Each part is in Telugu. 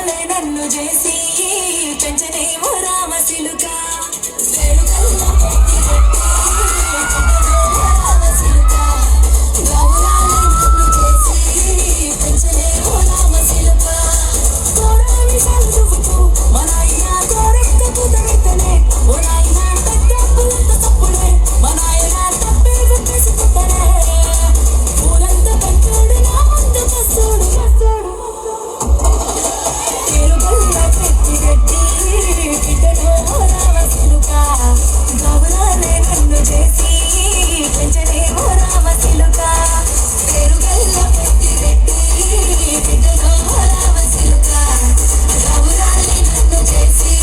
గౌరాలే నన్ను చేసి పెంచనేమో రామశిలుక వేడుకల్లో పెట్టి రామశిలుక గౌరాలే నన్ను చేసి పెంచనేమో రామశిలుక కోరాలి చదువుకు మనాయన కోరెక్కకు తగితనే ఓనాయన తగ్గప్పులంత తప్పుడే మనాయన తప్పే గుర్తేసి పుట్టనే ఊరంతా కంటాడు నా ముందు కస్తాడు పేరుగల్ల పెట్టి గడ్డి బిడ్డలో రామశిలుక గౌరాలే నన్ను చేసి పెంచనేమో రామశిలుక పేరుగల్ల పెట్టి గడ్డి బిడ్డలో రామశిలుక గౌరాలే నన్ను చేసి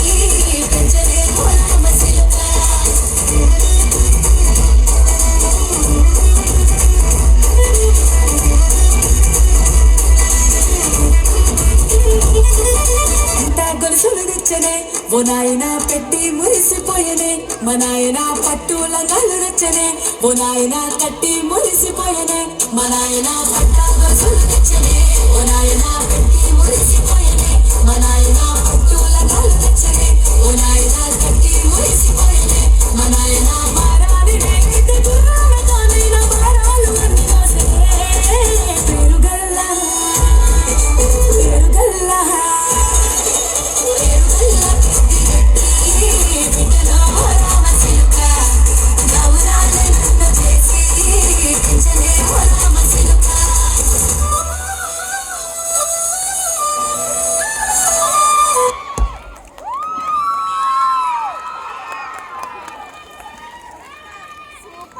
పెంచనేమో రామశిలుక అంత గొలుసులు తెచ్చనే ఓ నాయన పెట్టి మురిసిపోయనే మా నాయన పట్టు లంగాలు తెచ్చనే ఓ నాయన కట్టి మురిసిపోయనే మా నాయన పట్ట గొలుసులు తెచ్చనే ఓ నాయన పెట్టి మురిసిపోయనే